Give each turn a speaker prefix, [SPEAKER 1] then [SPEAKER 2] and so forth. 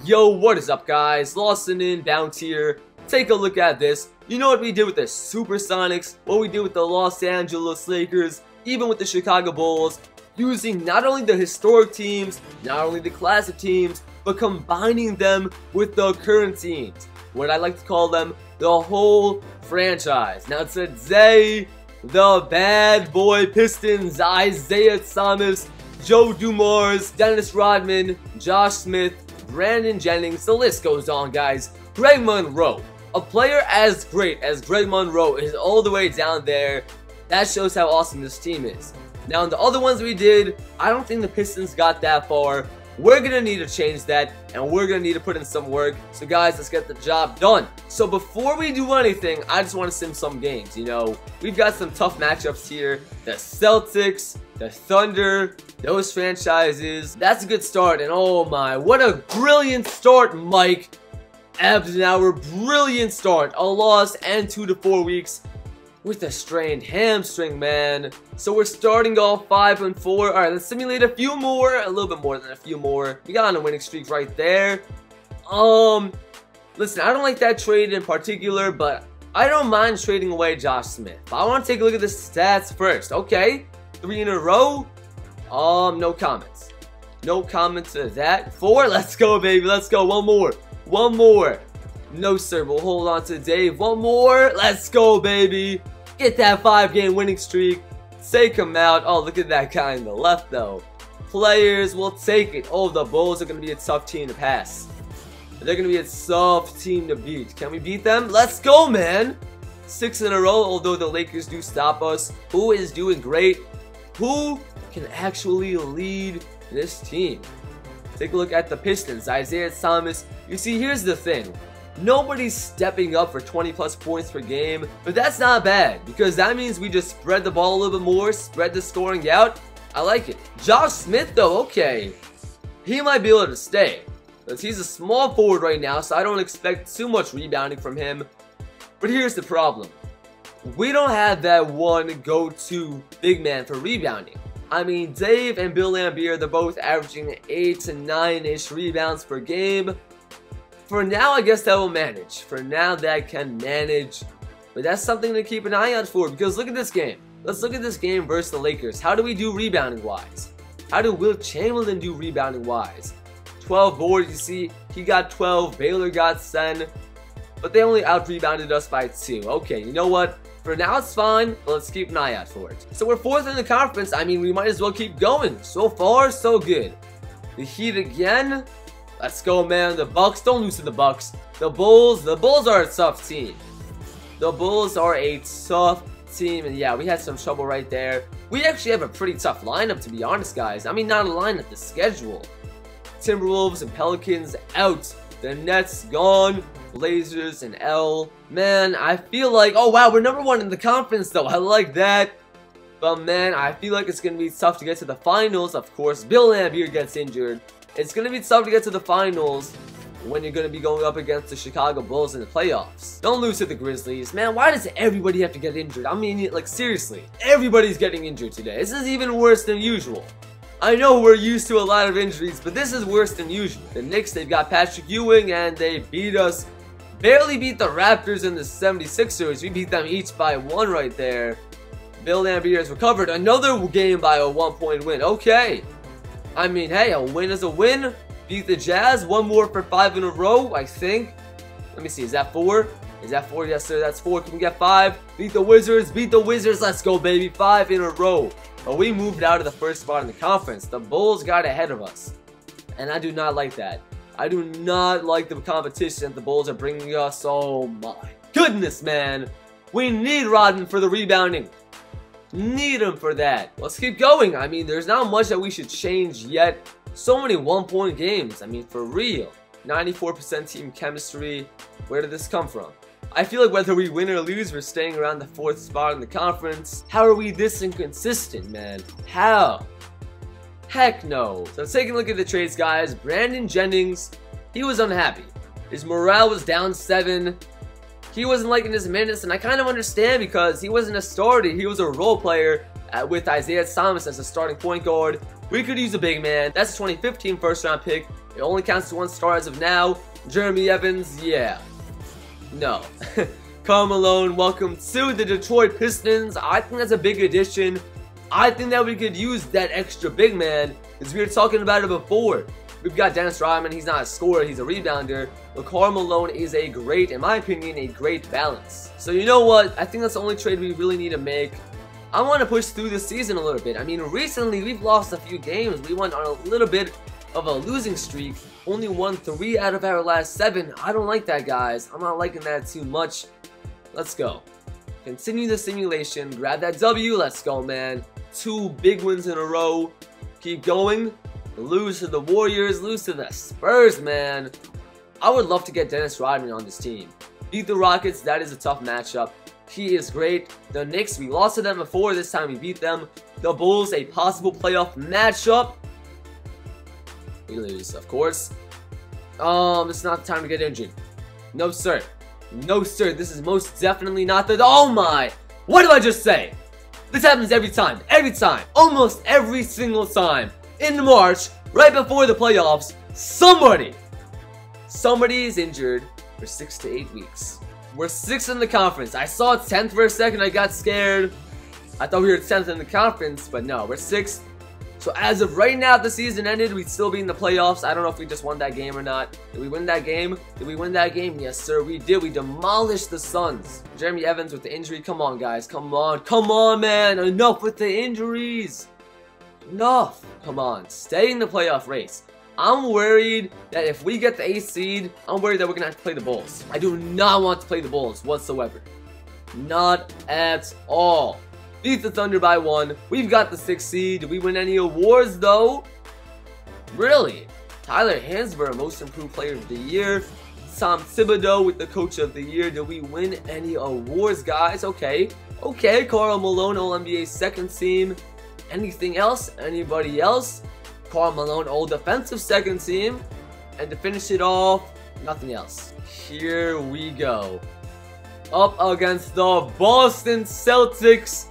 [SPEAKER 1] Yo, what is up guys? LostNUnbound here. Take a look at this. You know what we did with the Supersonics, what we did with the Los Angeles Lakers, even with the Chicago Bulls, using not only the historic teams, not only the classic teams, but combining them with the current teams. What I like to call them, the whole franchise. Now today, the bad boy Pistons, Isaiah Thomas, Joe Dumars, Dennis Rodman, Josh Smith, Brandon Jennings, the list goes on guys. Greg Monroe, a player as great as Greg Monroe is all the way down there. That shows how awesome this team is. Now in the other ones we did, I don't think the Pistons got that far. We're going to need to change that, and we're going to need to put in some work. So guys, let's get the job done. So before we do anything, I just want to sim some games, you know. We've got some tough matchups here. The Celtics, the Thunder, those franchises. That's a good start, and oh my, what a brilliant start, Mike Abdenauer. Brilliant start. A loss and 2 to 4 weeks with a strained hamstring, man. So we're starting off 5-4. Alright, let's simulate a few more. A little bit more than a few more. We got on a winning streak right there. Listen, I don't like that trade in particular, but I don't mind trading away Josh Smith. But I want to take a look at the stats first. Okay, 3 in a row. No comments. No comments to that. 4, let's go, baby. Let's go. One more. One more. No, sir. We'll hold on to Dave. One more. Let's go, baby. Get that 5-game winning streak. Take him out. Oh, look at that guy on the left, though. Players will take it. Oh, the Bulls are going to be a tough team to pass. They're going to be a tough team to beat. Can we beat them? Let's go, man. 6 in a row, although the Lakers do stop us. Who is doing great? Who can actually lead this team? Take a look at the Pistons. Isaiah Thomas. You see, here's the thing. Nobody's stepping up for 20+ points per game, but that's not bad because that means we just spread the ball a little bit more, spread the scoring out. I like it. Josh Smith, though, okay, he might be able to stay because he's a small forward right now, so I don't expect too much rebounding from him. But here's the problem. We don't have that one go-to big man for rebounding. I mean, Dave and Bill Laimbeer, they're both averaging 8 to 9-ish rebounds per game. For now, I guess that will manage. For now, that can manage. But that's something to keep an eye out for because look at this game. Let's look at this game versus the Lakers. How do we do rebounding-wise? How do Will Chamberlain do rebounding-wise? 12 boards, you see. He got 12. Baylor got 10. But they only out-rebounded us by 2. Okay, you know what? For now, it's fine. But let's keep an eye out for it. So we're 4th in the conference. I mean, we might as well keep going. So far, so good. The Heat again. Let's go, man. The Bucks, don't lose to the Bucks. The Bulls are a tough team. The Bulls are a tough team, and yeah, we had some trouble right there. We actually have a pretty tough lineup, to be honest, guys. I mean, not a lineup, the schedule. Timberwolves and Pelicans out. The Nets gone. Blazers and L. Man, I feel like, oh wow, we're number 1 in the conference, though. I like that. But man, I feel like it's going to be tough to get to the finals. Of course, Bill Laimbeer gets injured. It's going to be tough to get to the finals when you're going to be going up against the Chicago Bulls in the playoffs. Don't lose to the Grizzlies. Man, why does everybody have to get injured? I mean, like, seriously. Everybody's getting injured today. This is even worse than usual. I know we're used to a lot of injuries, but this is worse than usual. The Knicks, they've got Patrick Ewing, and they beat us. Barely beat the Raptors and the 76ers. We beat them each by 1 right there. Bill Laimbeer has recovered. Another game by a 1-point win. Okay. I mean, hey, a win is a win. Beat the Jazz. 1 more for 5 in a row, I think. Let me see. Is that 4? Is that 4? Yes, sir. That's 4. Can we get 5? Beat the Wizards. Beat the Wizards. Let's go, baby. 5 in a row. But we moved out of the first spot in the conference. The Bulls got ahead of us. And I do not like that. I do not like the competition that the Bulls are bringing us. Oh, my goodness, man. We need Rodman for the rebounding. Need him for that. Let's keep going. I mean, there's not much that we should change yet. So many 1-point games. I mean, for real. 94% team chemistry. Where did this come from? I feel like whether we win or lose, we're staying around the 4th spot in the conference. How are we this inconsistent, man? How? Heck no. So taking a look at the trades, guys. Brandon Jennings, he was unhappy. His morale was down 7. He wasn't liking his minutes, and I kind of understand because he wasn't a starter. He was a role player with Isaiah Thomas as a starting point guard. We could use a big man. That's a 2015 first-round pick. It only counts to 1 star as of now. Jeremy Evans, yeah. No. Karl Malone, welcome to the Detroit Pistons. I think that's a big addition. I think that we could use that extra big man, because we were talking about it before. We've got Dennis Rodman, he's not a scorer, he's a rebounder. But Karl Malone is a great, in my opinion, a great balance. So you know what? I think that's the only trade we really need to make. I want to push through the season a little bit. I mean, recently we've lost a few games. We went on a little bit of a losing streak. Only won 3 out of our last 7. I don't like that, guys. I'm not liking that too much. Let's go. Continue the simulation. Grab that W. Let's go, man. 2 big wins in a row. Keep going. Lose to the Warriors. Lose to the Spurs, man. I would love to get Dennis Rodman on this team. Beat the Rockets. That is a tough matchup. He is great. The Knicks, we lost to them before. This time we beat them. The Bulls, a possible playoff matchup. We lose, of course. It's not the time to get injured. No, sir. No, sir. This is most definitely not the... Oh, my. What did I just say? This happens every time. Every time. Almost every single time. In March, right before the playoffs, somebody is injured for 6 to 8 weeks. We're 6th in the conference. I saw 10th for a second. I got scared. I thought we were 10th in the conference, but no, we're 6th. So as of right now, the season ended. We'd still be in the playoffs. I don't know if we just won that game or not. Did we win that game? Did we win that game? Yes, sir, we did. We demolished the Suns. Jeremy Evans with the injury. Come on, guys. Come on. Come on, man. Enough with the injuries. Enough. Come on. Stay in the playoff race. I'm worried that if we get the 8th seed, I'm worried that we're going to have to play the Bulls. I do not want to play the Bulls whatsoever. Not at all. Beat the Thunder by 1. We've got the 6th seed. Did we win any awards, though? Really? Tyler Hansborough, Most Improved Player of the Year. Tom Thibodeau with the Coach of the Year. Did we win any awards, guys? Okay. Okay, Karl Malone, All-NBA 2nd team. Anything else? Anybody else? Karl Malone, All Defensive 2nd team. And to finish it off, nothing else. Here we go. Up against the Boston Celtics.